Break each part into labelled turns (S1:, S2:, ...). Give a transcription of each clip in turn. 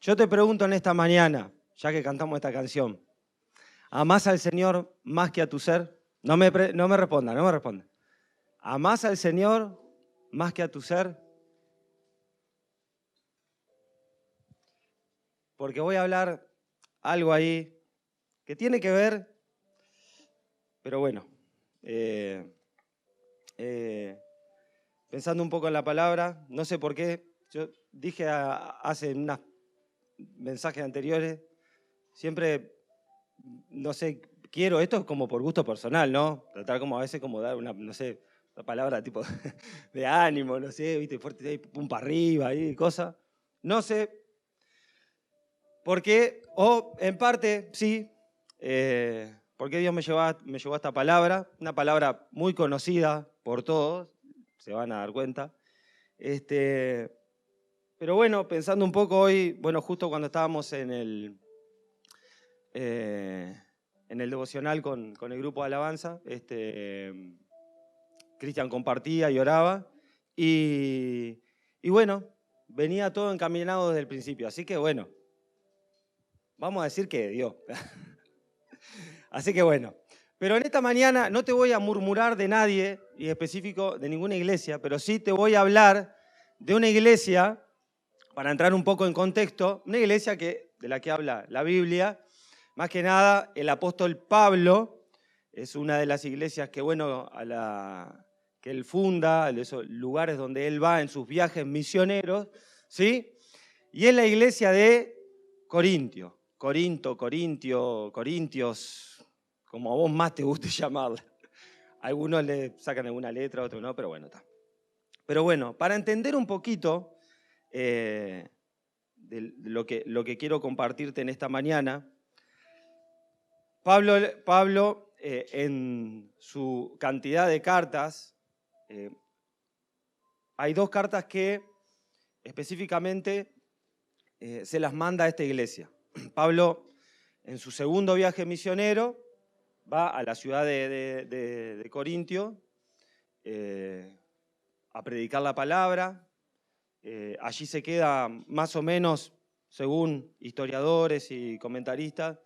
S1: Yo te pregunto en esta mañana, ya que cantamos esta canción, ¿amás al Señor más que a tu ser? No me responda, no me responda. ¿Amás al Señor más que a tu ser? Porque voy a hablar algo ahí que tiene que ver, pero bueno, pensando un poco en la palabra, no sé por qué, yo dije hace unos mensajes anteriores, siempre, no sé, quiero, esto es como por gusto personal, ¿no? Tratar como a veces como dar una, no sé, una palabra tipo de ánimo, no sé, viste, fuerte, ahí, pum para arriba, ahí, cosas. No sé por qué, o en parte, sí, por qué Dios me llevó a esta palabra, una palabra muy conocida por todos, se van a dar cuenta. Pero bueno, pensando un poco hoy, bueno, justo cuando estábamos en el devocional con el grupo de alabanza, Cristian compartía y oraba, y bueno, venía todo encaminado desde el principio, así que bueno, vamos a decir que Dios. Así que bueno, pero en esta mañana no te voy a murmurar de nadie, y en específico de ninguna iglesia, pero sí te voy a hablar de una iglesia, para entrar un poco en contexto, una iglesia de la que habla la Biblia. Más que nada, el apóstol Pablo es una de las iglesias que, bueno, que él funda, de esos lugares donde él va en sus viajes misioneros, ¿sí? Y es la iglesia de Corintio, Corintios, como a vos más te guste llamarla. Algunos le sacan alguna letra, otros no, pero bueno, está. Pero bueno, para entender un poquito de lo que quiero compartirte en esta mañana, Pablo en su cantidad de cartas, hay dos cartas que específicamente se las manda a esta iglesia. Pablo, en su segundo viaje misionero, va a la ciudad de Corintio a predicar la palabra. Allí se queda más o menos, según historiadores y comentaristas,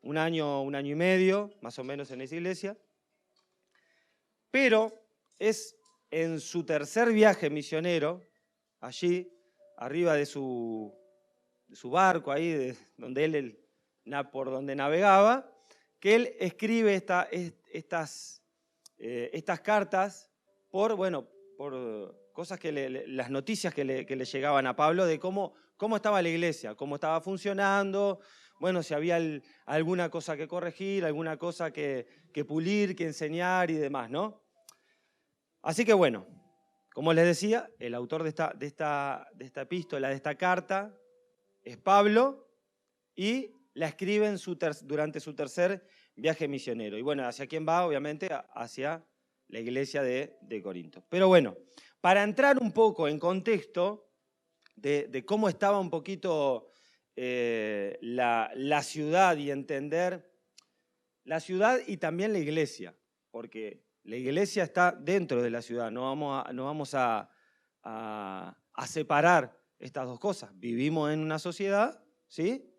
S1: un año y medio, más o menos en esa iglesia. Pero es en su tercer viaje misionero, allí, arriba de su barco, ahí por donde navegaba, que él escribe estas cartas por cosas las noticias que le llegaban a Pablo de cómo estaba la iglesia, cómo estaba funcionando, bueno, si había alguna cosa que corregir, alguna cosa que pulir, que enseñar y demás, ¿no? Así que bueno, como les decía, el autor de esta epístola, de esta carta, es Pablo, y la escribe durante su tercer viaje misionero. Y bueno, ¿hacia quién va? Obviamente hacia la iglesia de Corinto. Pero bueno, para entrar un poco en contexto de cómo estaba un poquito la ciudad y entender la ciudad y también la iglesia, porque la iglesia está dentro de la ciudad, no vamos a separar estas dos cosas. Vivimos en una sociedad, ¿sí?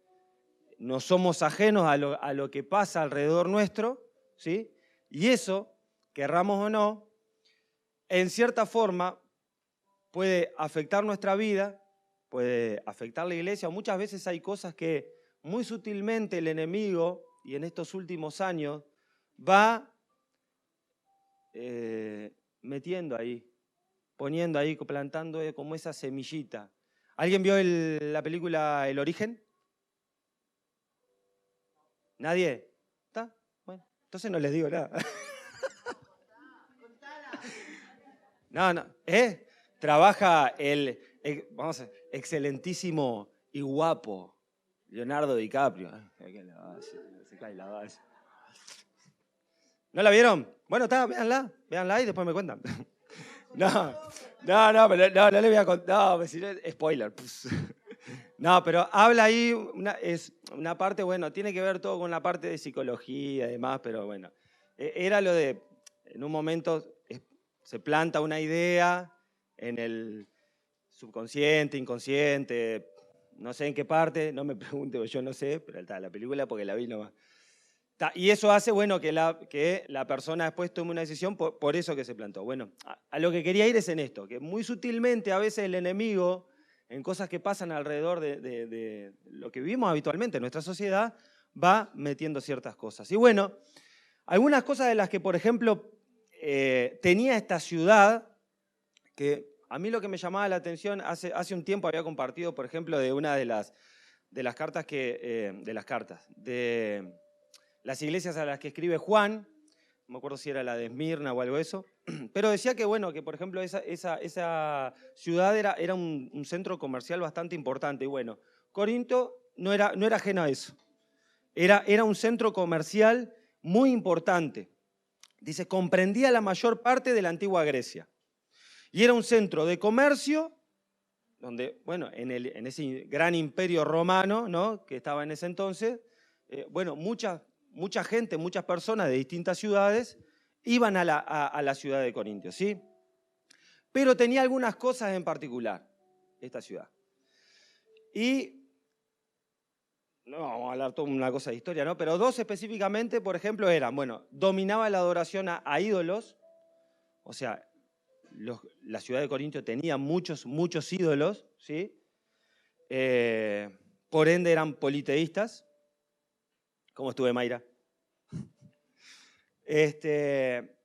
S1: No somos ajenos a lo que pasa alrededor nuestro, ¿sí? Y eso, querramos o no, en cierta forma puede afectar nuestra vida, puede afectar la iglesia. Muchas veces hay cosas que muy sutilmente el enemigo, y en estos últimos años, va metiendo ahí, poniendo ahí, plantando como esa semillita. ¿Alguien vio la película El Origen? ¿Nadie? ¿Está? Bueno, entonces no les digo nada. No, trabaja vamos a ver, excelentísimo y guapo Leonardo DiCaprio. Se cae la base. ¿No la vieron? Bueno, está, véanla y después me cuentan. No le voy a contar, no, si no, spoiler. No, pero habla ahí, es una parte, bueno, tiene que ver todo con la parte de psicología y demás, pero bueno, era lo de, en un momento se planta una idea en el subconsciente, inconsciente, no sé en qué parte, no me pregunte, yo no sé, pero está la película porque la vi nomás. Y eso hace, bueno, que la persona después tome una decisión por eso que se plantó. Bueno, a lo que quería ir es en esto, que muy sutilmente a veces el enemigo, en cosas que pasan alrededor de lo que vivimos habitualmente en nuestra sociedad, va metiendo ciertas cosas. Y bueno, algunas cosas de las que, por ejemplo, tenía esta ciudad, que a mí lo que me llamaba la atención, hace un tiempo había compartido, por ejemplo, de una de las cartas de las iglesias a las que escribe Juan, no me acuerdo si era la de Esmirna o algo de eso, pero decía que, bueno, que por ejemplo esa ciudad era un centro comercial bastante importante. Y bueno, Corinto no era ajeno a eso. Era un centro comercial muy importante. Dice, comprendía la mayor parte de la antigua Grecia. Y era un centro de comercio donde, bueno, en ese gran imperio romano, ¿no?, que estaba en ese entonces, bueno, mucha gente, muchas personas de distintas ciudades iban a la ciudad de Corintios, ¿sí? Pero tenía algunas cosas en particular, esta ciudad. Y no vamos a hablar toda una cosa de historia, ¿no? Pero dos específicamente, por ejemplo, eran, bueno, dominaba la adoración a ídolos, o sea, la ciudad de Corintio tenía muchos ídolos, ¿sí? Por ende eran politeístas. ¿Cómo estuve, Mayra?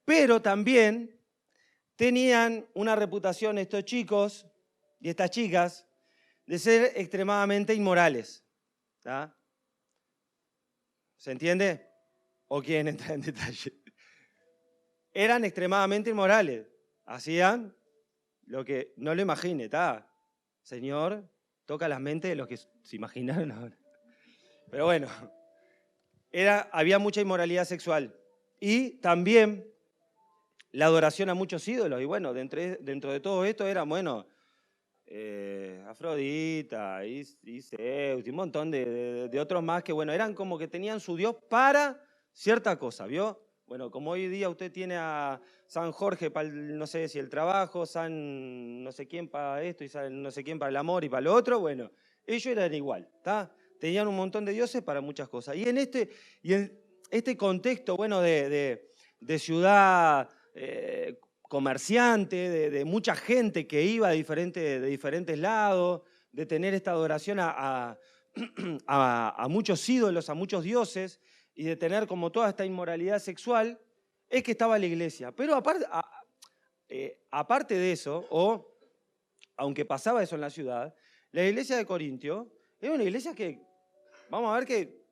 S1: Pero también tenían una reputación estos chicos y estas chicas de ser extremadamente inmorales. ¿Tá? ¿Se entiende? ¿O quieren entrar en detalle? Eran extremadamente inmorales. Hacían lo que no lo imagine, ¿tá? Señor, toca las mentes de los que se imaginaron ahora. Pero bueno, había mucha inmoralidad sexual. Y también la adoración a muchos ídolos. Y bueno, dentro de todo esto eran, bueno, Afrodita y Zeus y un montón de otros más que, bueno, eran como que tenían su Dios para cierta cosa, ¿vio? Bueno, como hoy día usted tiene a San Jorge para, no sé si el trabajo, San no sé quién para esto y San no sé quién para el amor y para lo otro, bueno, ellos eran igual, ¿está? Tenían un montón de dioses para muchas cosas. Y en este contexto, bueno, de ciudad comerciante, de mucha gente que iba de diferentes lados, de tener esta adoración a muchos ídolos, a muchos dioses, y de tener como toda esta inmoralidad sexual, es que estaba la iglesia. Pero aparte de eso, o aunque pasaba eso en la ciudad, la iglesia de Corintio era una iglesia que, vamos a ver que,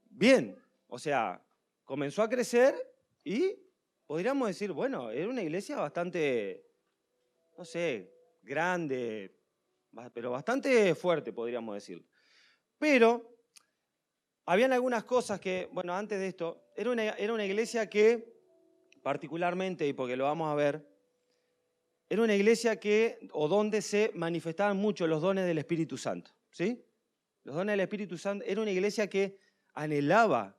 S1: bien, o sea, comenzó a crecer y podríamos decir, bueno, era una iglesia bastante, no sé, grande, pero bastante fuerte, podríamos decir. Pero habían algunas cosas que, bueno, antes de esto, era una iglesia que, particularmente, y porque lo vamos a ver, era una iglesia donde se manifestaban mucho los dones del Espíritu Santo, ¿sí? Los dones del Espíritu Santo, era una iglesia que anhelaba,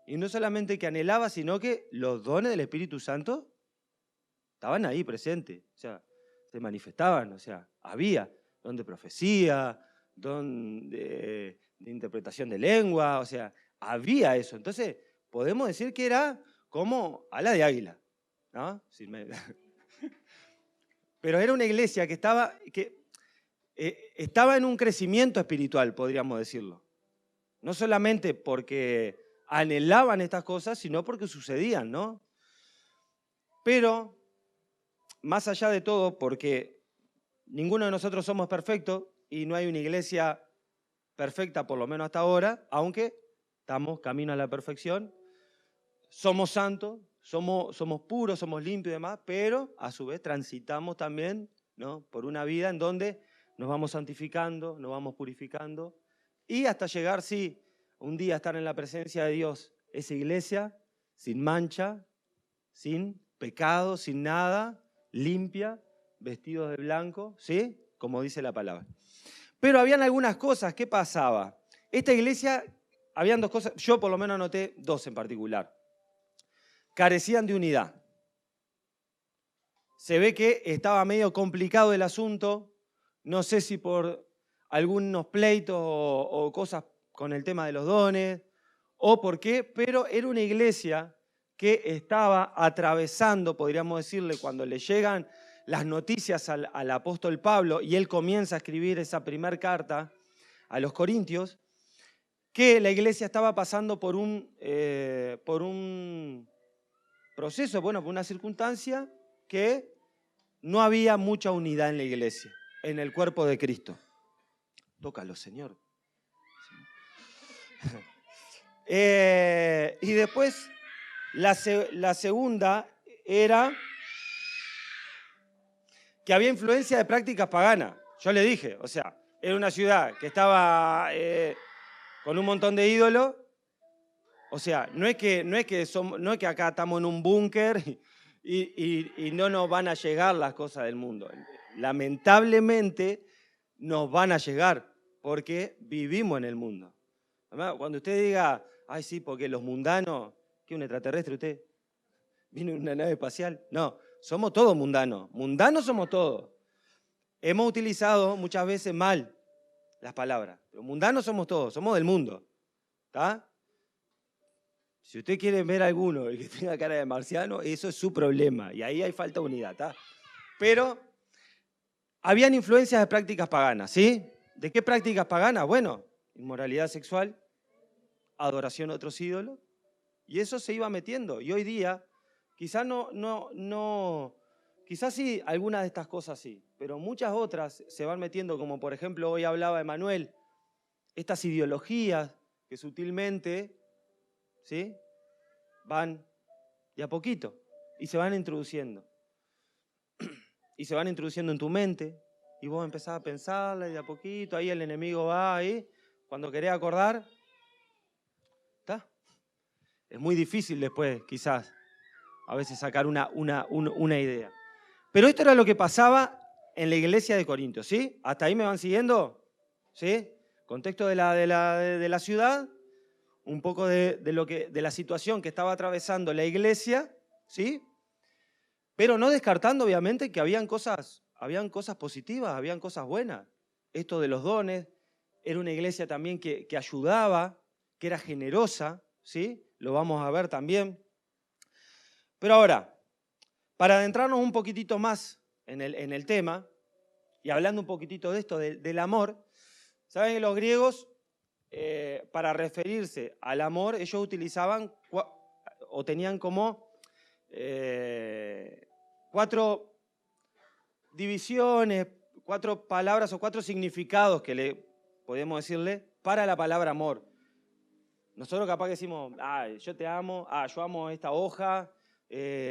S1: y no solamente que anhelaba, sino que los dones del Espíritu Santo estaban ahí presentes, o sea, se manifestaban, o sea, había don de profecía, don de interpretación de lengua, o sea, había eso. Entonces, podemos decir que era como ala de águila, ¿no? Pero era una iglesia que estaba en un crecimiento espiritual, podríamos decirlo. No solamente porque anhelaban estas cosas, sino porque sucedían, ¿no? Pero, más allá de todo, porque ninguno de nosotros somos perfectos y no hay una iglesia perfecta, por lo menos hasta ahora, aunque estamos camino a la perfección, somos santos, somos puros, somos limpios y demás, pero a su vez transitamos también, ¿no?, por una vida en donde nos vamos santificando, nos vamos purificando y hasta llegar, sí, un día a estar en la presencia de Dios, esa iglesia sin mancha, sin pecado, sin nada, limpia, vestidos de blanco, ¿sí?, como dice la palabra. Pero habían algunas cosas, ¿qué pasaba? Esta iglesia, habían dos cosas, yo por lo menos anoté dos en particular. Carecían de unidad. Se ve que estaba medio complicado el asunto, no sé si por algunos pleitos o cosas con el tema de los dones, o por qué, pero era una iglesia que estaba atravesando, podríamos decirle, cuando le llegan las noticias al apóstol Pablo y él comienza a escribir esa primera carta a los Corintios, que la iglesia estaba pasando por un proceso, bueno, por una circunstancia que no había mucha unidad en la iglesia, en el cuerpo de Cristo. Tócalo, Señor. Y después, la segunda era que había influencia de prácticas paganas. Yo le dije, o sea, era una ciudad que estaba con un montón de ídolos. O sea, no es que acá estamos en un búnker y no nos van a llegar las cosas del mundo. Lamentablemente nos van a llegar porque vivimos en el mundo. Cuando usted diga, ay sí, porque los mundanos, ¿qué un extraterrestre usted? ¿Vino en una nave espacial? No, somos todos mundanos. Mundanos somos todos. Hemos utilizado muchas veces mal las palabras, pero mundanos somos todos, somos del mundo. ¿Está? Si usted quiere ver a alguno que tenga cara de marciano, eso es su problema. Y ahí hay falta de unidad, ¿tá? Pero habían influencias de prácticas paganas, ¿sí? ¿De qué prácticas paganas? Bueno, inmoralidad sexual, adoración a otros ídolos. Y eso se iba metiendo. Y hoy día, quizás quizás sí, algunas de estas cosas sí, pero muchas otras se van metiendo, como por ejemplo hoy hablaba Emanuel, estas ideologías que sutilmente, ¿sí?, van de a poquito y se van introduciendo. Y se van introduciendo en tu mente y vos empezás a pensarla y de a poquito, ahí el enemigo va ahí, cuando querés acordar, ¿está? Es muy difícil después, quizás, a veces sacar una idea. Pero esto era lo que pasaba en la iglesia de Corinto, ¿sí? ¿Hasta ahí me van siguiendo? ¿Sí? Contexto de la ciudad, un poco de la situación que estaba atravesando la iglesia, ¿sí? Pero no descartando, obviamente, que habían cosas positivas, habían cosas buenas. Esto de los dones, era una iglesia también que ayudaba, que era generosa, ¿sí? Lo vamos a ver también. Pero ahora, para adentrarnos un poquitito más en el tema, y hablando un poquitito de esto, del amor, ¿saben que los griegos, para referirse al amor, ellos utilizaban o tenían como 4 divisiones, 4 palabras o 4 significados que le podemos decirle para la palabra amor? Nosotros capaz que decimos, yo te amo, yo amo esta hoja,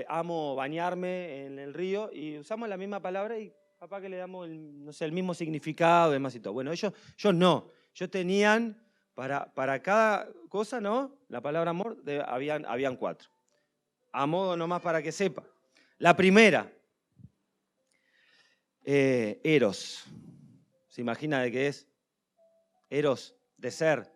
S1: amo bañarme en el río, y usamos la misma palabra y capaz que le damos el mismo significado, demás y todo. Bueno, ellos no. Ellos tenían, para cada cosa, ¿no?, la palabra amor, habían 4. A modo nomás para que sepa. La primera, eros. ¿Se imagina de qué es? Eros, de ser.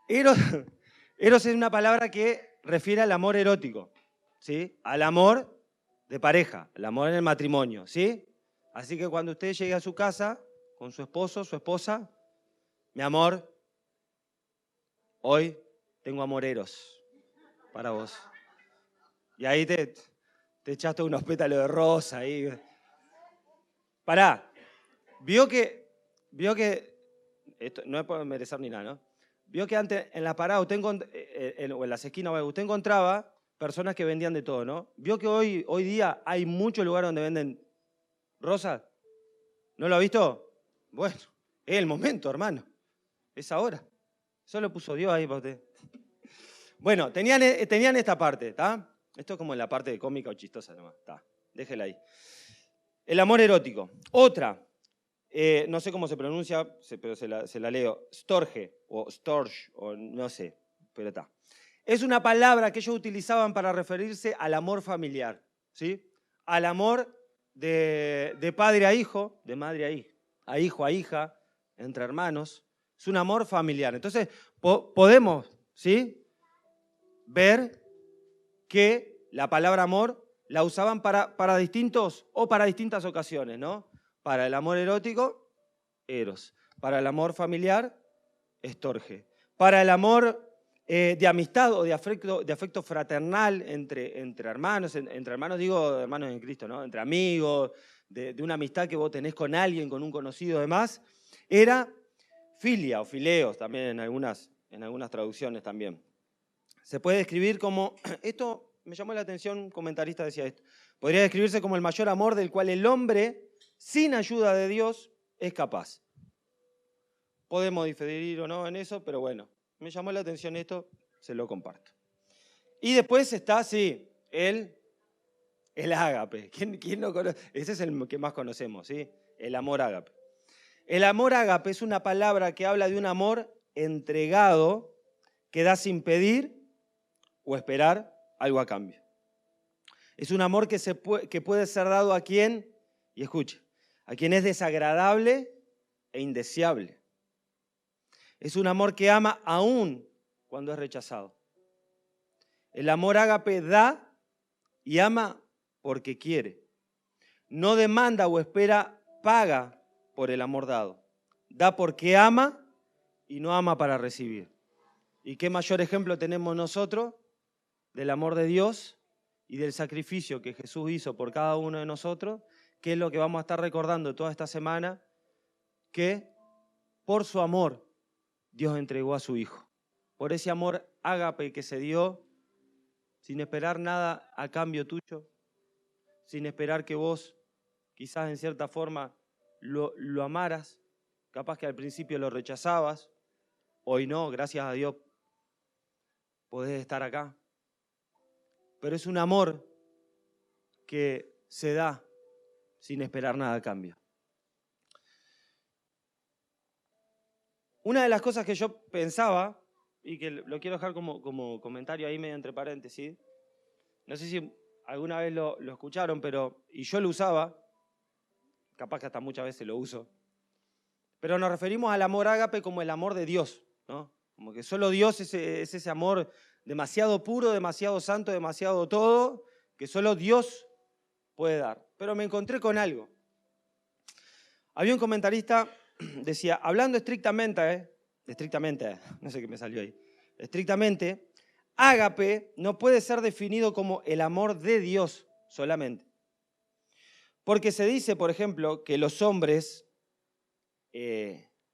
S1: Eros es una palabra que refiere al amor erótico, ¿sí? Al amor de pareja, al amor en el matrimonio, ¿sí? Así que cuando usted llegue a su casa con su esposo, su esposa, mi amor, hoy tengo amor eros para vos. Y ahí te echaste unos pétalos de rosa ahí. Pará, vio que esto no es por merecer ni nada, ¿no? Vio que antes en la parada o en las esquinas usted encontraba personas que vendían de todo, ¿no? Vio que hoy día hay muchos lugares donde venden rosas. ¿No lo ha visto? Bueno, es el momento, hermano. Es ahora. Eso lo puso Dios ahí para usted. Bueno, tenían esta parte, ¿está? Esto es como la parte cómica o chistosa nomás. Está, déjela ahí. El amor erótico. Otra, no sé cómo se pronuncia, pero se la leo. Storge o storge, o no sé, pero está. Es una palabra que ellos utilizaban para referirse al amor familiar, ¿sí? Al amor de padre a hijo, de madre a hijo a hija, entre hermanos. Es un amor familiar. Entonces, podemos, ¿sí?, ver que la palabra amor la usaban para distintas ocasiones, ¿no? Para el amor erótico eros. Para el amor familiar, estorge. Para el amor de amistad o de afecto fraternal entre hermanos, entre hermanos digo hermanos en Cristo, ¿no? Entre amigos, de una amistad que vos tenés con alguien, con un conocido demás, era filia o fileos también en algunas traducciones también. Se puede describir como, esto me llamó la atención, un comentarista decía esto, podría describirse como el mayor amor del cual el hombre, sin ayuda de Dios, es capaz. Podemos diferir o no en eso, pero bueno, me llamó la atención esto, se lo comparto. Y después está, sí, el ágape. ¿Quién no conoce? Ese es el que más conocemos, ¿sí? El amor ágape. El amor ágape es una palabra que habla de un amor entregado que da sin pedir o esperar algo a cambio. Es un amor que puede ser dado a quien, y escuche, a quien es desagradable e indeseable. Es un amor que ama aún cuando es rechazado. El amor ágape da y ama porque quiere. No demanda o espera paga por el amor dado. Da porque ama y no ama para recibir. ¿Y qué mayor ejemplo tenemos nosotros del amor de Dios y del sacrificio que Jesús hizo por cada uno de nosotros? Que es lo que vamos a estar recordando toda esta semana, que por su amor Dios entregó a su Hijo. Por ese amor ágape que se dio sin esperar nada a cambio tuyo, sin esperar que vos quizás en cierta forma lo amaras, capaz que al principio lo rechazabas, hoy no, gracias a Dios podés estar acá. Pero es un amor que se da sin esperar nada a cambio. Una de las cosas que yo pensaba, y que lo quiero dejar como comentario ahí medio entre paréntesis, no sé si alguna vez lo escucharon, y yo lo usaba, capaz que hasta muchas veces lo uso, pero nos referimos al amor ágape como el amor de Dios, ¿no? Como que solo Dios es ese amor demasiado puro, demasiado santo, demasiado todo, que solo Dios puede dar. Pero me encontré con algo. Había un comentarista, decía, hablando estrictamente, no sé qué me salió ahí, estrictamente, ágape no puede ser definido como el amor de Dios solamente. Porque se dice, por ejemplo, que los hombres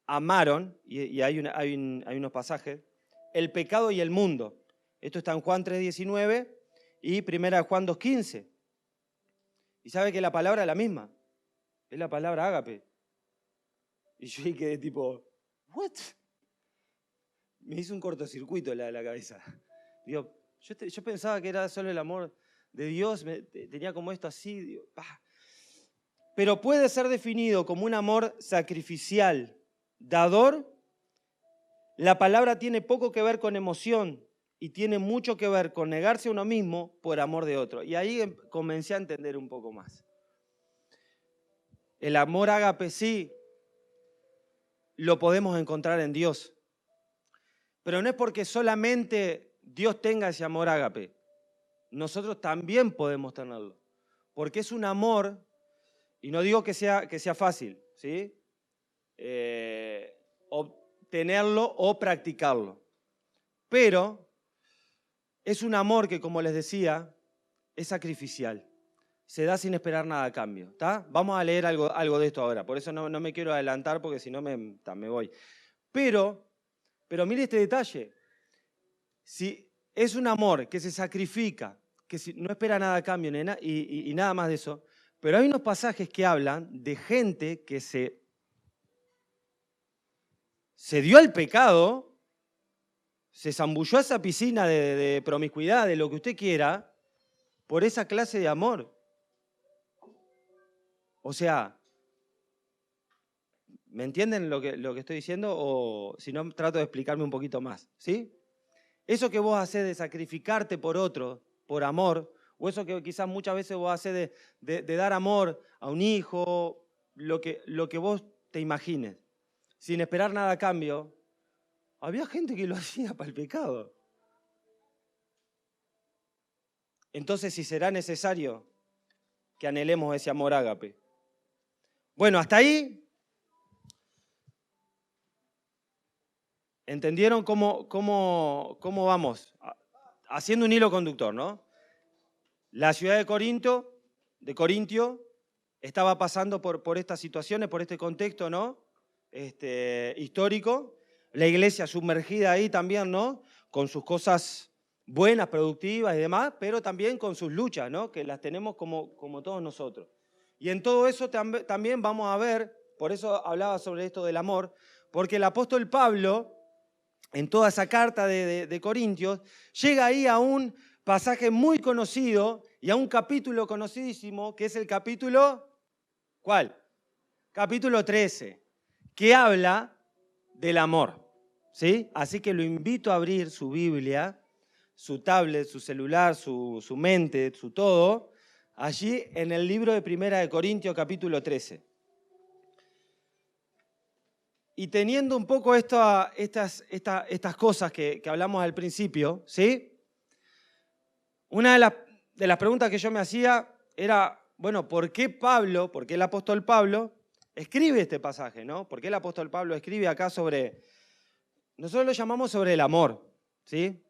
S1: amaron, y hay unos pasajes, el pecado y el mundo. Esto está en Juan 3:19 y 1 Juan 2:15. Y sabe que la palabra es la misma, es la palabra ágape. Y yo quedé tipo, ¿what? Me hizo un cortocircuito en la cabeza. Digo, yo pensaba que era solo el amor de Dios, tenía como esto así, digo, ¡pah! Pero puede ser definido como un amor sacrificial, dador. La palabra tiene poco que ver con emoción y tiene mucho que ver con negarse a uno mismo por amor de otro. Y ahí comencé a entender un poco más. El amor ágape sí lo podemos encontrar en Dios. Pero no es porque solamente Dios tenga ese amor ágape. Nosotros también podemos tenerlo. Porque es un amor, y no digo que sea fácil, ¿sí? Obtenerlo o practicarlo. Pero es un amor que, como les decía, es sacrificial. Se da sin esperar nada a cambio. ¿Está? Vamos a leer algo de esto ahora. Por eso no me quiero adelantar porque si no me voy. Pero mire este detalle. Si es un amor que se sacrifica, que no espera nada a cambio y nada más de eso, pero hay unos pasajes que hablan de gente que se dio al pecado, se zambulló a esa piscina de promiscuidad, de lo que usted quiera, por esa clase de amor. O sea, ¿me entienden lo que estoy diciendo? O si no, trato de explicarme un poquito más, ¿sí? Eso que vos hacés de sacrificarte por otro, por amor, o eso que quizás muchas veces vos hacés de dar amor a un hijo, lo que vos te imagines, sin esperar nada a cambio, había gente que lo hacía para el pecado. Entonces, si será necesario que anhelemos ese amor ágape. Bueno, hasta ahí ¿Entendieron cómo vamos? Haciendo un hilo conductor, ¿no? La ciudad de Corintio, estaba pasando por estas situaciones, por este contexto, ¿no? Histórico. La iglesia sumergida ahí también, ¿no? Con sus cosas buenas, productivas y demás, pero también con sus luchas, ¿no? Que las tenemos como todos nosotros. Y en todo eso también vamos a ver, por eso hablaba sobre esto del amor, porque el apóstol Pablo, en toda esa carta de Corintios, llega ahí a un pasaje muy conocido y a un capítulo conocidísimo, que es el capítulo, ¿cuál? Capítulo 13, que habla del amor, ¿sí? Así que lo invito a abrir su Biblia, su tablet, su celular, su mente, su todo, allí en el libro de Primera de Corintios, capítulo 13. Y teniendo un poco estas cosas que hablamos al principio, ¿sí? Una de las preguntas que yo me hacía era, bueno, ¿por qué el apóstol Pablo escribe este pasaje, ¿no? ¿Por qué el apóstol Pablo escribe acá sobre, nosotros lo llamamos sobre el amor, ¿sí?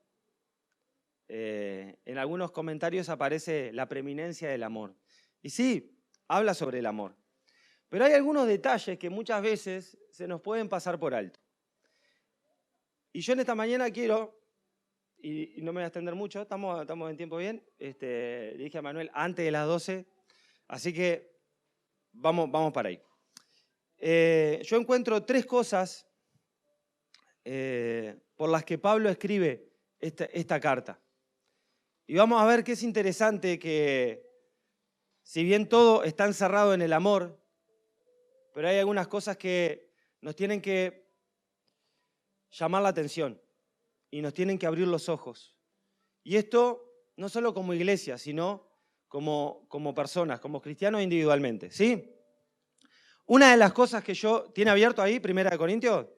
S1: En algunos comentarios aparece la preeminencia del amor. Y sí, habla sobre el amor. Pero hay algunos detalles que muchas veces se nos pueden pasar por alto. Y yo en esta mañana quiero, y no me voy a extender mucho, estamos en tiempo bien, le dije a Manuel antes de las 12, así que vamos para ahí. Yo encuentro 3 cosas por las que Pablo escribe esta carta. Y vamos a ver que es interesante que, si bien todo está encerrado en el amor, pero hay algunas cosas que nos tienen que llamar la atención y nos tienen que abrir los ojos. Y esto no solo como iglesia, sino como personas, como cristianos individualmente, ¿sí? Una de las cosas que ¿tiene abierto ahí, 1 Corintios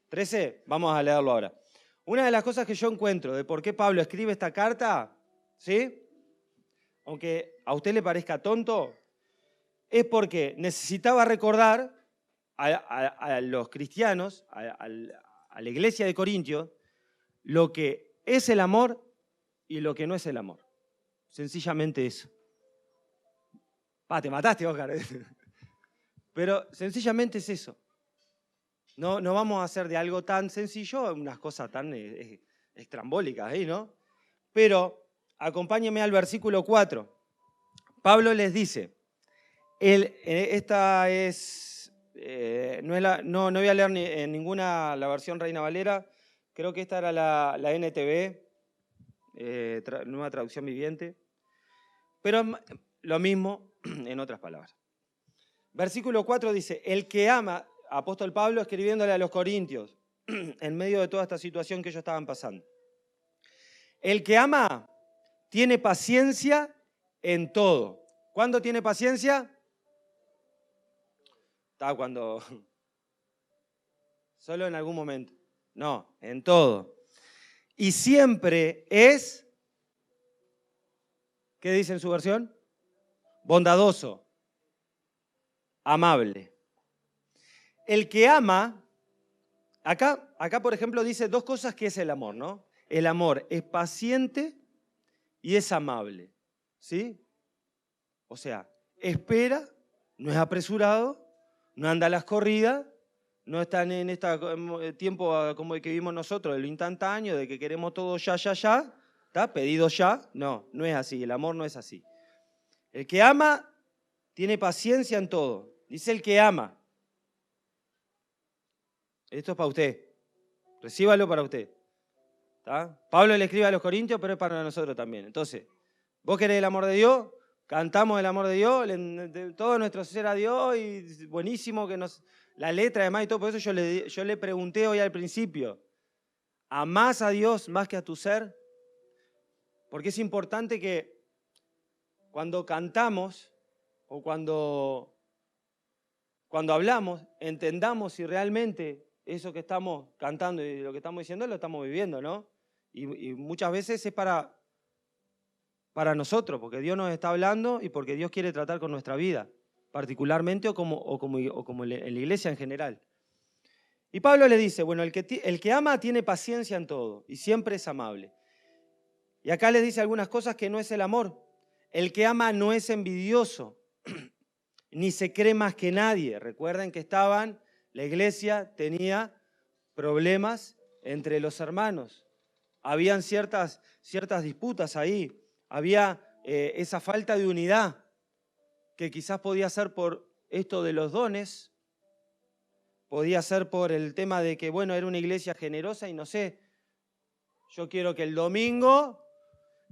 S1: 13? Vamos a leerlo ahora. Una de las cosas que yo encuentro de por qué Pablo escribe esta carta, ¿sí? Aunque a usted le parezca tonto, es porque necesitaba recordar a los cristianos, a la iglesia de Corintios, lo que es el amor y lo que no es el amor. Sencillamente eso. Te mataste, Oscar. Pero sencillamente es eso. No vamos a hacer de algo tan sencillo unas cosas tan estrambólicas ahí, ¿no? Pero acompáñenme al versículo 4. Pablo les dice, esta es, no voy a leer en ninguna la versión Reina Valera, creo que esta era la NTV, nueva traducción viviente, pero lo mismo en otras palabras. Versículo 4 dice, el que ama, apóstol Pablo escribiéndole a los corintios, en medio de toda esta situación que ellos estaban pasando. El que ama tiene paciencia en todo. ¿Cuándo tiene paciencia? Cuando... Solo en algún momento. No, en todo. Y siempre es, ¿qué dice en su versión? Bondadoso, amable. El que ama, acá por ejemplo dice 2 cosas que es el amor, ¿no? El amor es paciente y es amable, ¿sí? O sea, espera, no es apresurado, no anda a las corridas, no está en este tiempo como el que vivimos nosotros, de lo instantáneo, de que queremos todo ya, ¿está? Pedido ya. No es así, el amor no es así. El que ama tiene paciencia en todo. Dice el que ama. Esto es para usted. Recíbalo para usted. ¿Está? Pablo le escribe a los corintios, pero es para nosotros también. Entonces, ¿vos querés el amor de Dios? Cantamos el amor de Dios, todo nuestro ser a Dios, y buenísimo que la letra además y todo. Por eso yo le pregunté hoy al principio, ¿amás a Dios más que a tu ser? Porque es importante que cuando cantamos o cuando hablamos, entendamos si realmente eso que estamos cantando y lo que estamos diciendo lo estamos viviendo, ¿no? Y muchas veces es para nosotros, porque Dios nos está hablando y porque Dios quiere tratar con nuestra vida, particularmente o como en la iglesia en general. Y Pablo le dice, bueno, el que ama tiene paciencia en todo y siempre es amable. Y acá les dice algunas cosas que no es el amor. El que ama no es envidioso, ni se cree más que nadie. Recuerden que la iglesia tenía problemas entre los hermanos. Habían ciertas disputas ahí. Había esa falta de unidad que quizás podía ser por esto de los dones, podía ser por el tema de que, bueno, era una iglesia generosa y no sé, yo quiero que el domingo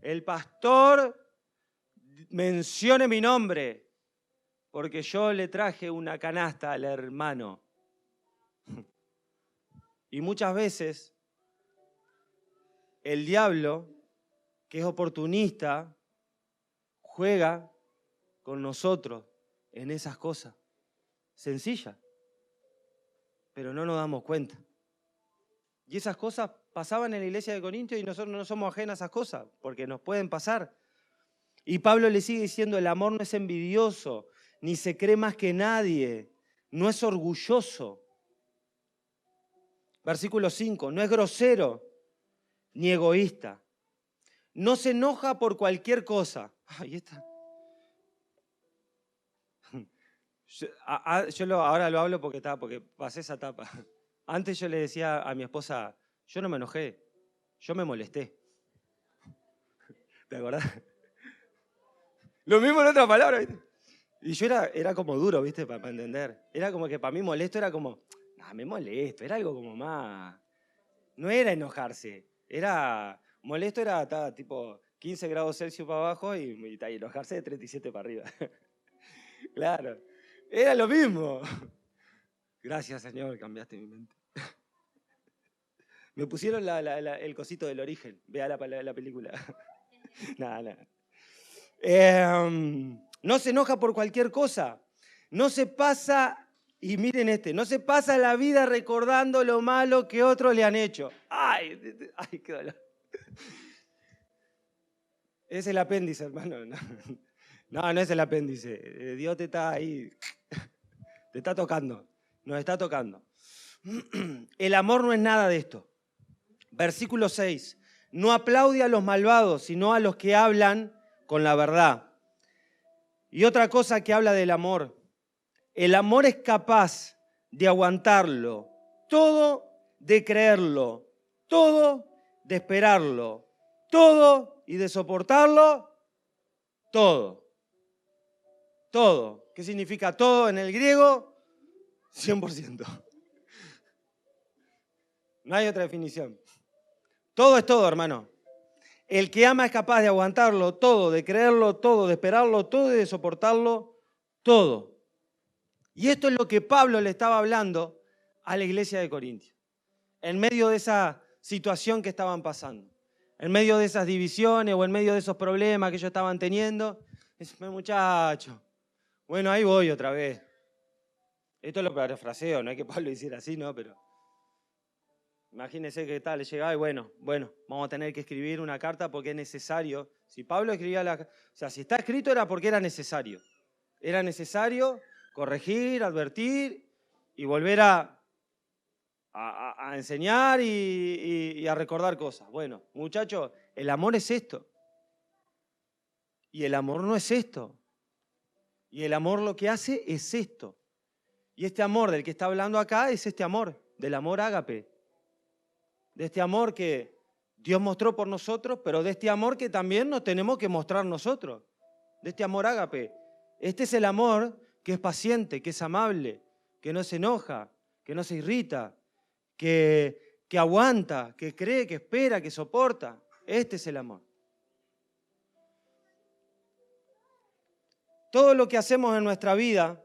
S1: el pastor mencione mi nombre, porque yo le traje una canasta al hermano. Y muchas veces el diablo, que es oportunista, juega con nosotros en esas cosas. Sencillas, pero no nos damos cuenta. Y esas cosas pasaban en la iglesia de Corintios y nosotros no somos ajenos a esas cosas, porque nos pueden pasar. Y Pablo le sigue diciendo, el amor no es envidioso, ni se cree más que nadie, no es orgulloso. Versículo 5, no es grosero ni egoísta, no se enoja por cualquier cosa. Ahí está. Ahora lo hablo porque pasé esa etapa. Antes yo le decía a mi esposa, yo no me enojé, yo me molesté. ¿Te acordás? Lo mismo en otra palabra, ¿viste? Y yo era como duro, ¿viste? Para entender. Era como que para mí molesto era como, me molesto, era algo como más. No era enojarse, molesto era tipo 15 grados Celsius para abajo y enojarse de 37 para arriba. Claro, era lo mismo. Gracias, Señor, cambiaste mi mente. Me pusieron el cosito del origen. Vea la película. Nada. No se enoja por cualquier cosa. No se pasa, y miren no se pasa la vida recordando lo malo que otros le han hecho. ¡Ay, qué dolor! Es el apéndice, hermano. No es el apéndice. Dios te está ahí. Te está tocando. Nos está tocando. El amor no es nada de esto. Versículo 6. No aplaude a los malvados, sino a los que hablan con la verdad. Y otra cosa que habla del amor. El amor es capaz de aguantarlo todo, de creerlo todo, de esperarlo todo y de soportarlo todo. Todo. ¿Qué significa todo en el griego? 100%. No hay otra definición. Todo es todo, hermano. El que ama es capaz de aguantarlo todo, de creerlo todo, de esperarlo todo y de soportarlo todo. Y esto es lo que Pablo le estaba hablando a la iglesia de Corintios, en medio de esa situación que estaban pasando, en medio de esas divisiones o en medio de esos problemas que ellos estaban teniendo. Muchacho, bueno, ahí voy otra vez. Esto lo parafraseo, no es que Pablo hiciera así, ¿no? Pero imagínense que tal, le llegaba y bueno, vamos a tener que escribir una carta porque es necesario. Si Pablo escribía si está escrito era porque era necesario. Era necesario corregir, advertir y volver a enseñar y a recordar cosas. Bueno, muchachos, el amor es esto. Y el amor no es esto. Y el amor lo que hace es esto. Y este amor del que está hablando acá es este amor, del amor ágape. De este amor que Dios mostró por nosotros, pero de este amor que también nos tenemos que mostrar nosotros. De este amor ágape. Este es el amor que es paciente, que es amable, que no se enoja, que no se irrita, que aguanta, que cree, que espera, que soporta. Este es el amor. Todo lo que hacemos en nuestra vida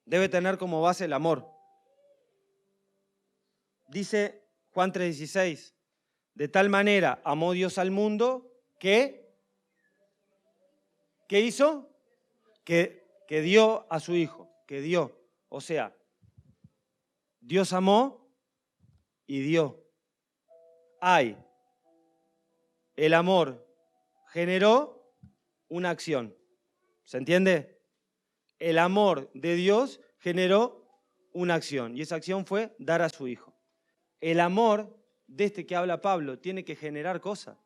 S1: debe tener como base el amor. Dice Juan 3:16, de tal manera amó Dios al mundo que, ¿qué hizo? Que dio a su Hijo, que dio. O sea, Dios amó y dio. El amor generó una acción. ¿Se entiende? El amor de Dios generó una acción, y esa acción fue dar a su hijo. El amor de este que habla Pablo tiene que generar cosas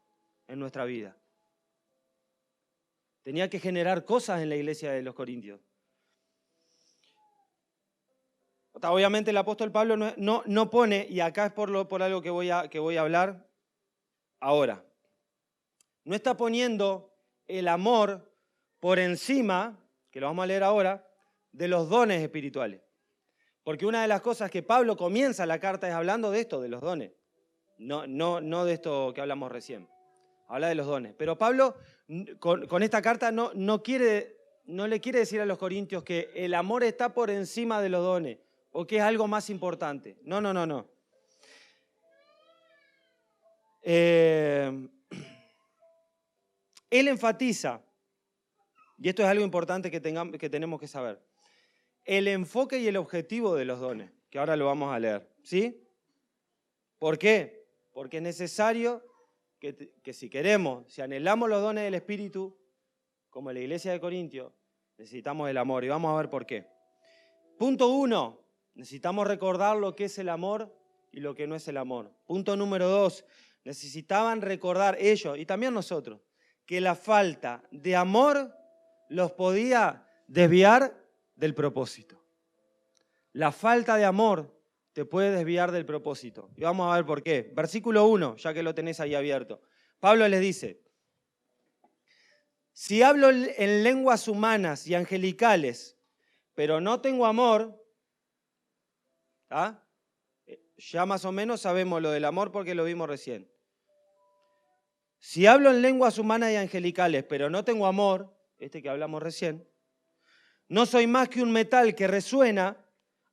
S1: en nuestra vida. Tenía que generar cosas en la iglesia de los Corintios. Obviamente el apóstol Pablo no pone, y acá es por algo que voy a hablar ahora, no está poniendo el amor por encima, que lo vamos a leer ahora, de los dones espirituales. Porque una de las cosas que Pablo comienza la carta es hablando de esto, de los dones. No de esto que hablamos recién. Habla de los dones. Pero Pablo con esta carta no le quiere decir a los corintios que el amor está por encima de los dones o que es algo más importante. No. Él enfatiza, y esto es algo importante que tenemos que saber, el enfoque y el objetivo de los dones, que ahora lo vamos a leer. ¿Sí? ¿Por qué? Porque es necesario que si anhelamos los dones del Espíritu, como la iglesia de Corintios, necesitamos el amor. Y vamos a ver por qué. Punto 1, necesitamos recordar lo que es el amor y lo que no es el amor. Punto número 2, necesitaban recordar ellos, y también nosotros, que la falta de amor los podía desviar del propósito. La falta de amor te puede desviar del propósito. Y vamos a ver por qué. Versículo 1, ya que lo tenés ahí abierto. Pablo les dice, si hablo en lenguas humanas y angelicales, pero no tengo amor, ¿ah? Ya más o menos sabemos lo del amor porque lo vimos recién. Si hablo en lenguas humanas y angelicales, pero no tengo amor, este que hablamos recién, no soy más que un metal que resuena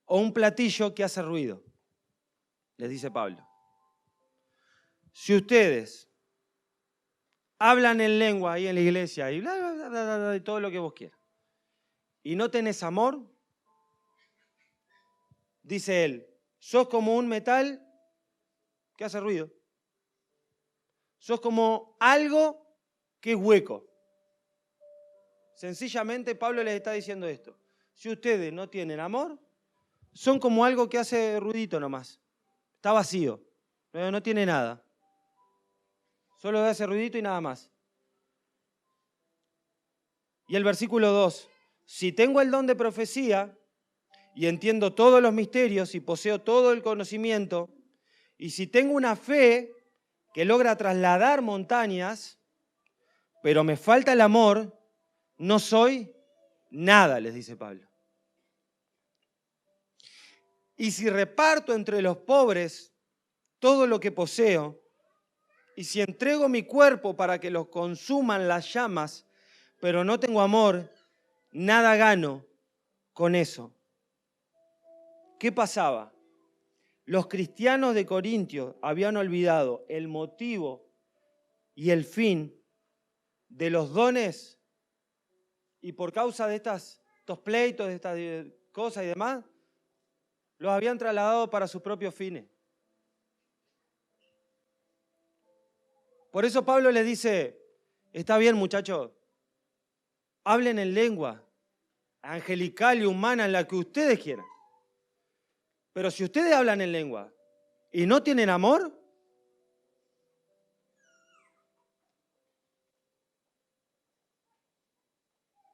S1: o un platillo que hace ruido, les dice Pablo. Si ustedes hablan en lengua ahí en la iglesia y bla, bla, bla, bla, bla, y todo lo que vos quieras, y no tenés amor, dice él, sos como un metal que hace ruido. Sos como algo que es hueco. Sencillamente Pablo les está diciendo esto. Si ustedes no tienen amor, son como algo que hace ruidito nomás. Está vacío, no tiene nada. Solo hace ruidito y nada más. Y el versículo 2. Si tengo el don de profecía y entiendo todos los misterios y poseo todo el conocimiento, y si tengo una fe que logra trasladar montañas, pero me falta el amor, no soy nada, les dice Pablo. Y si reparto entre los pobres todo lo que poseo, y si entrego mi cuerpo para que los consuman las llamas, pero no tengo amor, nada gano con eso. ¿Qué pasaba? Los cristianos de Corintios habían olvidado el motivo y el fin de los dones, y por causa de estos pleitos, de estas cosas y demás, los habían trasladado para sus propios fines. Por eso Pablo les dice, está bien muchachos, hablen en lengua angelical y humana en la que ustedes quieran. Pero si ustedes hablan en lengua y no tienen amor,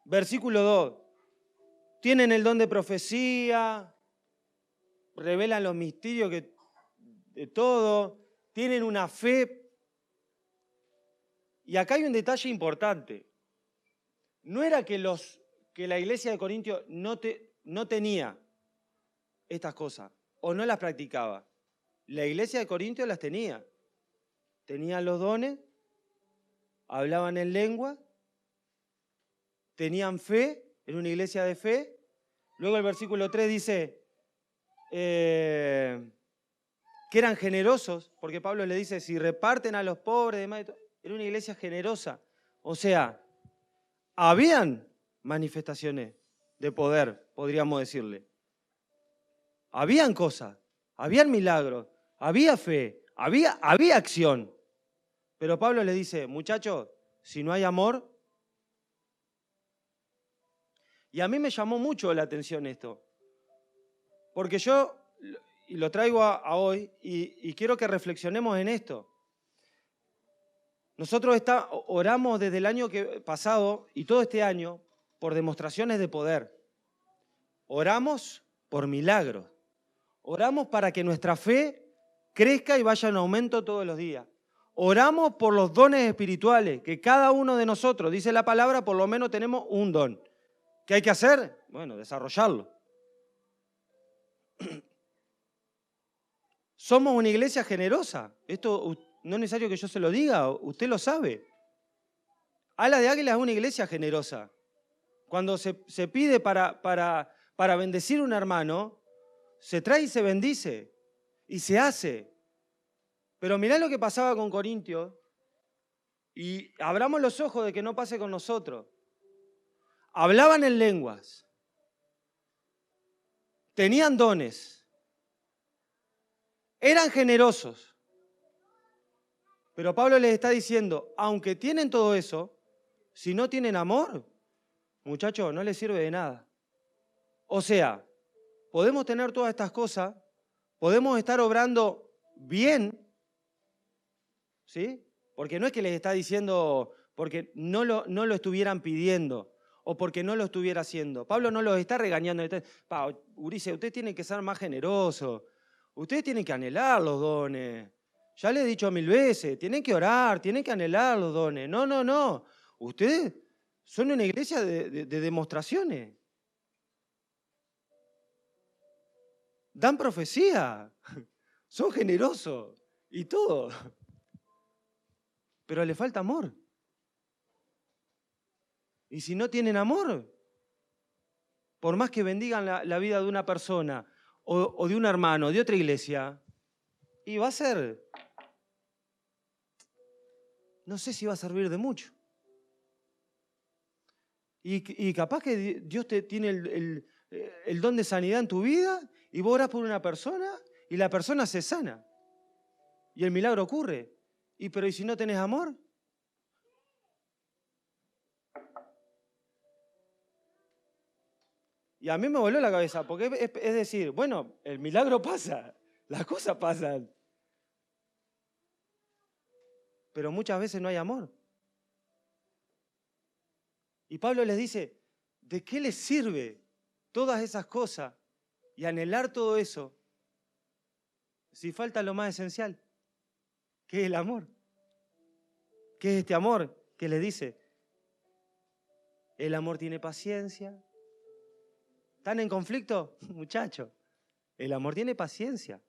S1: versículo 2, tienen el don de profecía, revelan los misterios de todo, tienen una fe. Y acá hay un detalle importante. No era que la iglesia de Corintios no tenía estas cosas o no las practicaba. La iglesia de Corintios las tenía. Tenían los dones, hablaban en lengua, tenían fe, era una iglesia de fe. Luego el versículo 3 dice que eran generosos, porque Pablo le dice, si reparten a los pobres, demás, era una iglesia generosa. O sea, habían manifestaciones de poder, podríamos decirle. Habían cosas, habían milagros, había fe, había acción. Pero Pablo le dice, muchachos, si no hay amor. Y a mí me llamó mucho la atención esto. Porque yo, y lo traigo a hoy, y quiero que reflexionemos en esto. Nosotros oramos desde el año pasado y todo este año por demostraciones de poder. Oramos por milagros. Oramos para que nuestra fe crezca y vaya en aumento todos los días. Oramos por los dones espirituales, que cada uno de nosotros, dice la palabra, por lo menos tenemos un don. ¿Qué hay que hacer? Bueno, desarrollarlo. Somos una iglesia generosa. Esto no es necesario que yo se lo diga, usted lo sabe. Ala de Águila es una iglesia generosa. Cuando se pide para bendecir a un hermano, se trae y se bendice, y se hace. Pero mirá lo que pasaba con Corintios, y abramos los ojos de que no pase con nosotros. Hablaban en lenguas, tenían dones, eran generosos. Pero Pablo les está diciendo, aunque tienen todo eso, si no tienen amor, muchachos, no les sirve de nada. O sea, podemos tener todas estas cosas, podemos estar obrando bien, ¿sí? Porque no es que les está diciendo porque no lo estuvieran pidiendo o porque no lo estuviera haciendo. Pablo no los está regañando. Ulises, usted tiene que ser más generoso. Ustedes tienen que anhelar los dones. Ya les he dicho 1000 veces, tienen que orar, tienen que anhelar los dones. No. Ustedes son una iglesia de demostraciones. Dan profecía, son generosos y todo. Pero le falta amor. Y si no tienen amor, por más que bendigan la vida de una persona o de un hermano, de otra iglesia, y va a ser, no sé si va a servir de mucho. Y capaz que Dios te tiene el don de sanidad en tu vida y vos orás por una persona y la persona se sana. Y el milagro ocurre. Pero ¿y si no tenés amor? Y a mí me voló la cabeza, porque es decir, bueno, el milagro pasa, las cosas pasan. Pero muchas veces no hay amor. Y Pablo les dice, ¿de qué les sirve todas esas cosas y anhelar todo eso si falta lo más esencial? ¿Qué es el amor? ¿Qué es este amor que les dice? El amor tiene paciencia. ¿Están en conflicto? Muchachos, el amor tiene paciencia.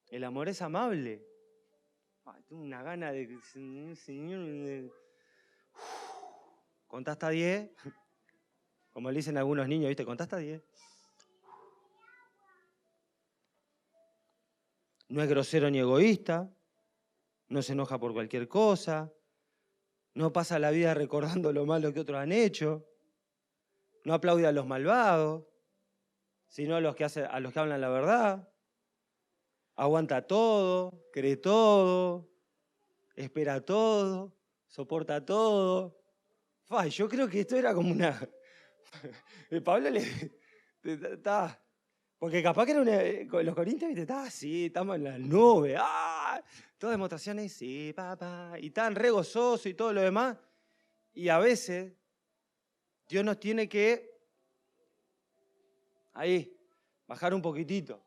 S1: El amor es amable. Tengo una gana de... Señor, contá hasta 10. Como le dicen algunos niños, ¿viste? Contá hasta 10. No es grosero ni egoísta. No se enoja por cualquier cosa. No pasa la vida recordando lo malo que otros han hecho. No aplaude a los malvados, sino a los que hablan la verdad. Aguanta todo, cree todo, espera todo, soporta todo. Yo creo que esto era como una... Pablo estaba... Porque capaz que era con los corintios, ¿viste? Sí, estamos en las nubes. Todas demostraciones, sí, papá. Y tan re gozosos y todo lo demás. Y a veces Dios nos tiene que bajar un poquitito.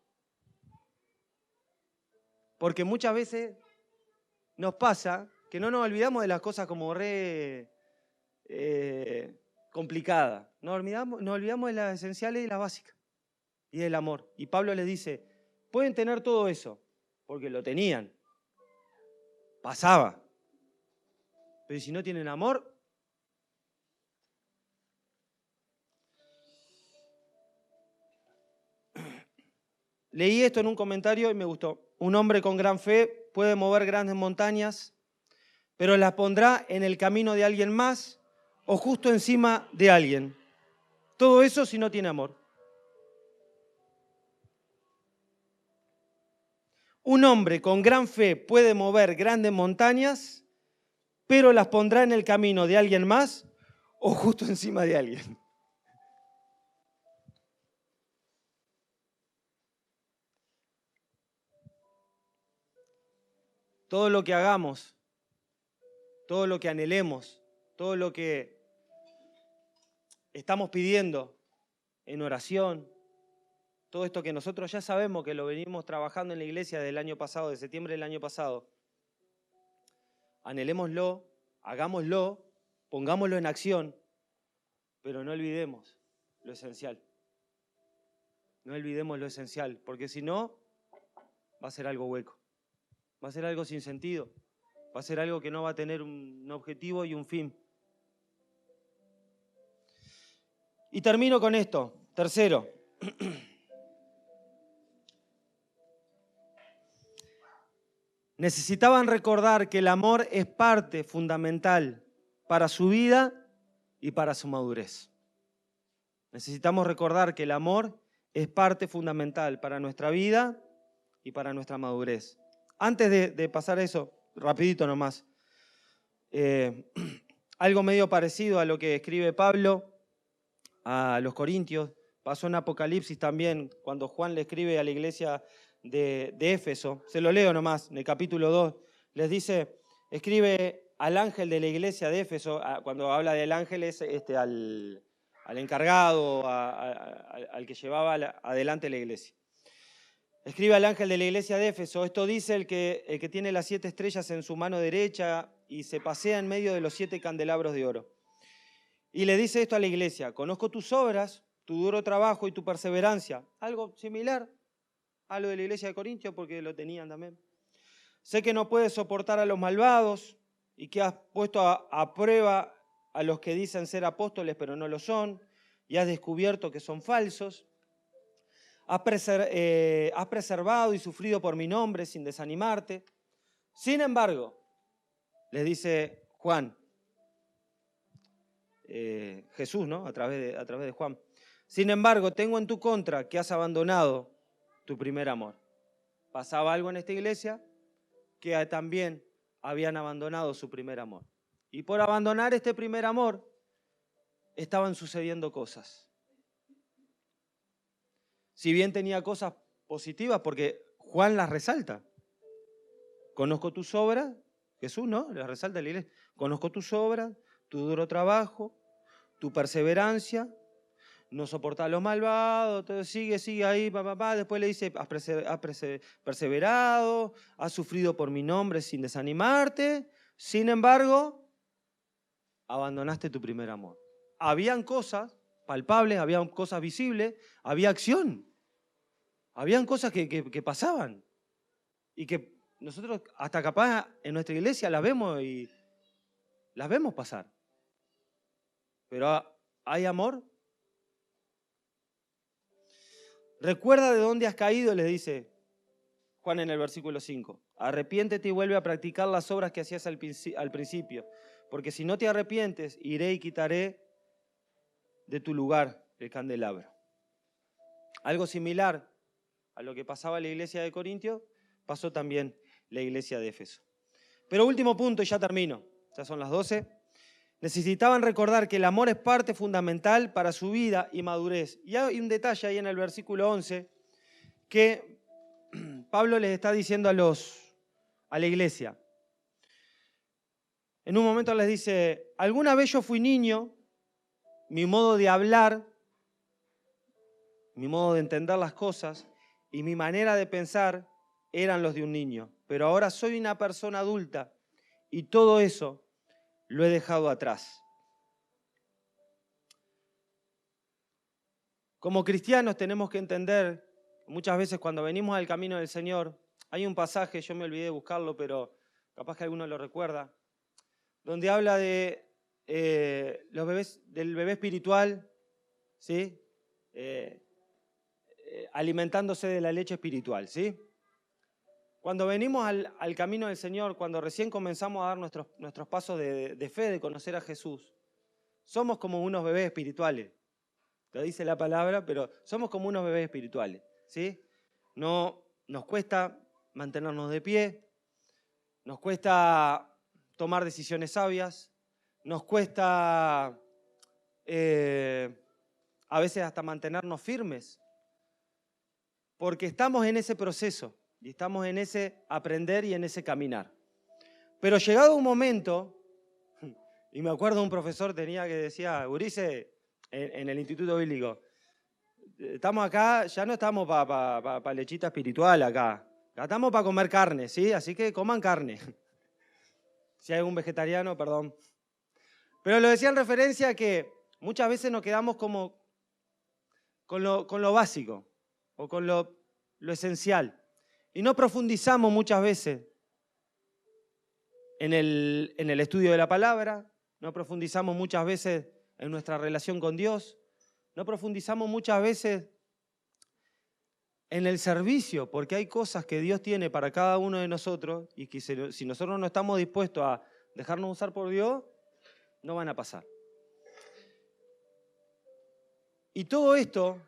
S1: Porque muchas veces nos pasa que no nos olvidamos de las cosas como re complicadas. Nos olvidamos de las esenciales y las básicas. Y del amor. Y Pablo les dice, pueden tener todo eso, porque lo tenían. Pasaba. Pero si no tienen amor... Leí esto en un comentario y me gustó. Un hombre con gran fe puede mover grandes montañas, pero las pondrá en el camino de alguien más o justo encima de alguien. Todo eso si no tiene amor. Un hombre con gran fe puede mover grandes montañas, pero las pondrá en el camino de alguien más o justo encima de alguien. todo lo que hagamos, todo lo que anhelemos, todo lo que estamos pidiendo en oración, todo esto que nosotros ya sabemos que lo venimos trabajando en la iglesia desde el año pasado, de septiembre del año pasado, anhelémoslo, hagámoslo, pongámoslo en acción, pero no olvidemos lo esencial. No olvidemos lo esencial, porque si no, va a ser algo hueco, va a ser algo sin sentido, va a ser algo que no va a tener un objetivo y un fin. Y termino con esto. Tercero. Necesitaban recordar que el amor es parte fundamental para su vida y para su madurez. Necesitamos recordar que el amor es parte fundamental para nuestra vida y para nuestra madurez. Antes de pasar a eso, rapidito nomás, algo medio parecido a lo que escribe Pablo a los Corintios, pasó en Apocalipsis también, cuando Juan le escribe a la iglesia de Éfeso. Se lo leo nomás, en el capítulo 2, les dice, escribe al ángel de la iglesia de Éfeso, cuando habla del ángel es al encargado, al que llevaba adelante la iglesia. Escribe al ángel de la iglesia de Éfeso, esto dice el que tiene las 7 estrellas en su mano derecha y se pasea en medio de los 7 candelabros de oro. Y le dice esto a la iglesia, conozco tus obras, tu duro trabajo y tu perseverancia. Algo similar a lo de la iglesia de Corintios, porque lo tenían también. Sé que no puedes soportar a los malvados y que has puesto a prueba a los que dicen ser apóstoles, pero no lo son, y has descubierto que son falsos. Has preservado y sufrido por mi nombre sin desanimarte. Sin embargo, les dice Juan, Jesús, ¿no? A través de Juan. Sin embargo, tengo en tu contra que has abandonado tu primer amor. Pasaba algo en esta iglesia que también habían abandonado su primer amor. Y por abandonar este primer amor, estaban sucediendo cosas. Si bien tenía cosas positivas, porque Juan las resalta. Conozco tus obras, Jesús, ¿no? Las resalta la iglesia. Conozco tus obras, tu duro trabajo, tu perseverancia, no soportar a los malvados, todo sigue ahí, después le dice, has perseverado, has sufrido por mi nombre sin desanimarte, sin embargo, abandonaste tu primer amor. Habían cosas palpables, habían cosas visibles, había acción, habían cosas que pasaban y que nosotros hasta capaz en nuestra iglesia las vemos y las vemos pasar. Pero ¿hay amor? Recuerda de dónde has caído, les dice Juan en el versículo 5. Arrepiéntete y vuelve a practicar las obras que hacías al principio, porque si no te arrepientes, iré y quitaré de tu lugar el candelabro. Algo similar a lo que pasaba en la iglesia de Corintios, pasó también la iglesia de Éfeso. Pero último punto, y ya termino, ya son las 12. Necesitaban recordar que el amor es parte fundamental para su vida y madurez. Y hay un detalle ahí en el versículo 11 que Pablo les está diciendo a la iglesia. En un momento les dice, alguna vez yo fui niño, mi modo de hablar, mi modo de entender las cosas y mi manera de pensar eran los de un niño. Pero ahora soy una persona adulta y todo eso lo he dejado atrás. Como cristianos tenemos que entender, muchas veces cuando venimos al camino del Señor, hay un pasaje, yo me olvidé de buscarlo, pero capaz que alguno lo recuerda, donde habla de los bebés, del bebé espiritual, ¿sí? Alimentándose de la leche espiritual, ¿sí? Cuando venimos al camino del Señor, cuando recién comenzamos a dar nuestros pasos de fe, de conocer a Jesús, somos como unos bebés espirituales. Lo dice la palabra, pero somos como unos bebés espirituales, ¿sí? No nos cuesta mantenernos de pie, nos cuesta tomar decisiones sabias, nos cuesta a veces hasta mantenernos firmes, porque estamos en ese proceso. Y estamos en ese aprender y en ese caminar. Pero llegado un momento, y me acuerdo un profesor tenía que decía, Ulises, en el Instituto Bíblico, estamos acá, ya no estamos para lechita espiritual acá estamos para comer carne, ¿sí? Así que coman carne. Si hay algún vegetariano, perdón. Pero lo decía en referencia a que muchas veces nos quedamos como con lo básico o con lo esencial. Y no profundizamos muchas veces en el estudio de la palabra, no profundizamos muchas veces en nuestra relación con Dios, no profundizamos muchas veces en el servicio, porque hay cosas que Dios tiene para cada uno de nosotros y que si nosotros no estamos dispuestos a dejarnos usar por Dios, no van a pasar. Y todo esto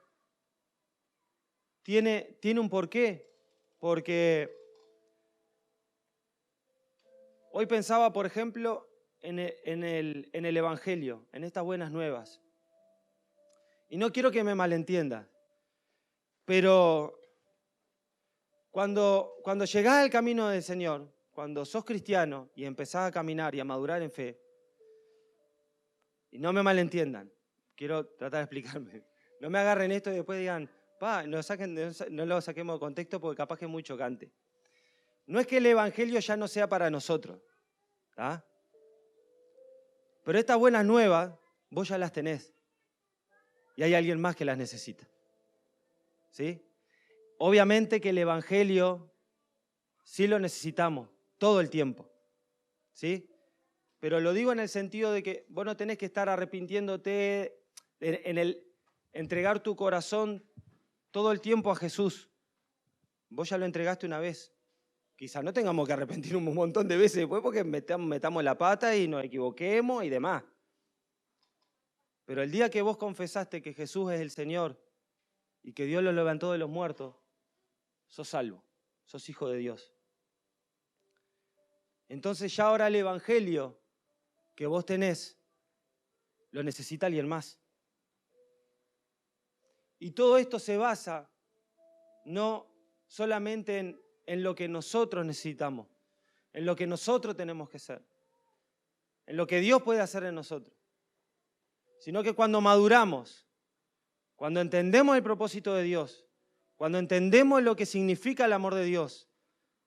S1: tiene un porqué, porque hoy pensaba, por ejemplo, en el Evangelio, en estas buenas nuevas. Y no quiero que me malentiendas, pero cuando llegás al camino del Señor, cuando sos cristiano y empezás a caminar y a madurar en fe, y no me malentiendan, quiero tratar de explicarme, no me agarren esto y después digan, no lo saquemos de contexto porque capaz que es muy chocante. No es que el Evangelio ya no sea para nosotros, ¿tá? Pero estas buenas nuevas, vos ya las tenés. Y hay alguien más que las necesita. ¿Sí? Obviamente que el Evangelio sí lo necesitamos todo el tiempo. ¿Sí? Pero lo digo en el sentido de que vos no tenés que estar arrepintiéndote en el entregar tu corazón todo el tiempo a Jesús. Vos ya lo entregaste una vez. Quizás no tengamos que arrepentir un montón de veces después porque metamos la pata y nos equivoquemos y demás. Pero el día que vos confesaste que Jesús es el Señor y que Dios lo levantó de los muertos, sos salvo, sos hijo de Dios. Entonces ya ahora el Evangelio que vos tenés lo necesita alguien más. Y todo esto se basa no solamente en lo que nosotros necesitamos, en lo que nosotros tenemos que ser, en lo que Dios puede hacer en nosotros, sino que cuando maduramos, cuando entendemos el propósito de Dios, cuando entendemos lo que significa el amor de Dios,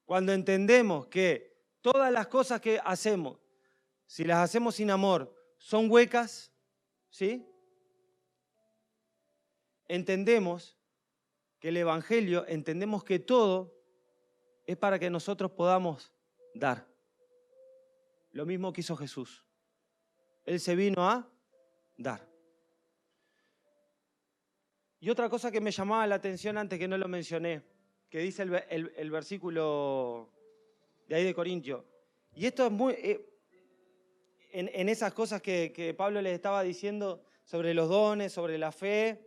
S1: cuando entendemos que todas las cosas que hacemos, si las hacemos sin amor, son huecas, ¿sí? Entendemos que el Evangelio, entendemos que todo es para que nosotros podamos dar. Lo mismo que hizo Jesús. Él se vino a dar. Y otra cosa que me llamaba la atención antes que no lo mencioné, que dice el versículo de ahí de Corintios. Y esto es muy... en esas cosas que Pablo les estaba diciendo sobre los dones, sobre la fe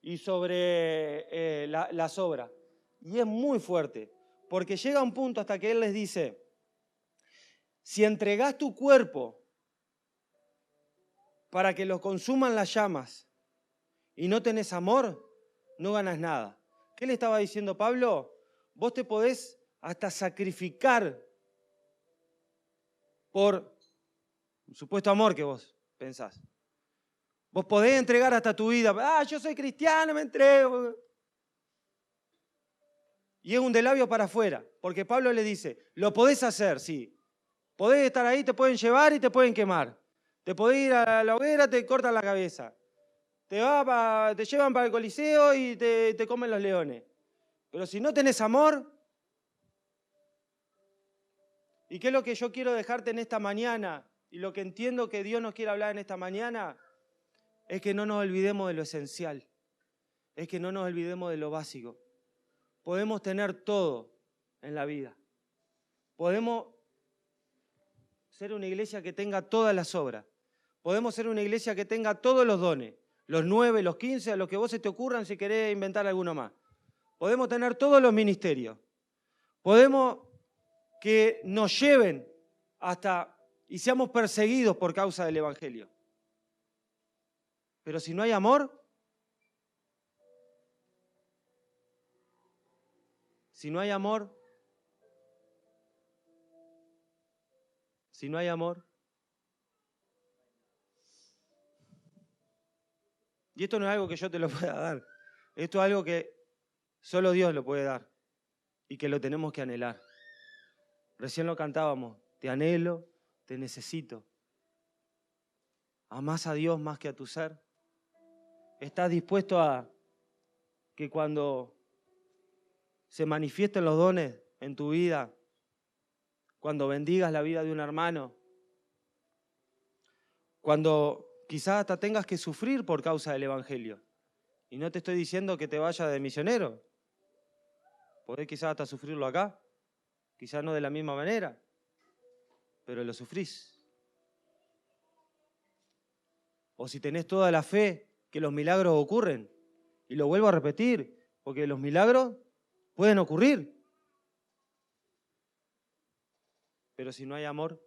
S1: y sobre las obras. Y es muy fuerte, porque llega un punto hasta que él les dice, si entregás tu cuerpo para que lo consuman las llamas y no tenés amor, no ganas nada. ¿Qué le estaba diciendo Pablo? Vos te podés hasta sacrificar por un supuesto amor que vos pensás. Vos podés entregar hasta tu vida. Yo soy cristiano, me entrego. Y es un de labio para afuera, porque Pablo le dice, lo podés hacer, sí. Podés estar ahí, te pueden llevar y te pueden quemar. Te podés ir a la hoguera, te cortan la cabeza. Te llevan para el Coliseo y te comen los leones. Pero si no tenés amor, ¿y qué es lo que yo quiero dejarte en esta mañana? Y lo que entiendo que Dios nos quiere hablar en esta mañana, es que no nos olvidemos de lo esencial. Es que no nos olvidemos de lo básico. Podemos tener todo en la vida. Podemos ser una iglesia que tenga todas las obras. Podemos ser una iglesia que tenga todos los dones. Los 9, los 15, a los que vos se te ocurran si querés inventar alguno más. Podemos tener todos los ministerios. Podemos que nos lleven hasta y seamos perseguidos por causa del Evangelio. Pero si no hay amor, Si no hay amor. Y esto no es algo que yo te lo pueda dar. Esto es algo que solo Dios lo puede dar y que lo tenemos que anhelar. Recién lo cantábamos. Te anhelo, te necesito. ¿Amás a Dios más que a tu ser? ¿Estás dispuesto a que cuando se manifiesten los dones en tu vida, cuando bendigas la vida de un hermano, cuando quizás hasta tengas que sufrir por causa del Evangelio? Y no te estoy diciendo que te vayas de misionero. Podés quizás hasta sufrirlo acá, quizás no de la misma manera, pero lo sufrís. O si tenés toda la fe que los milagros ocurren, y lo vuelvo a repetir, porque los milagros pueden ocurrir. Pero si no hay amor,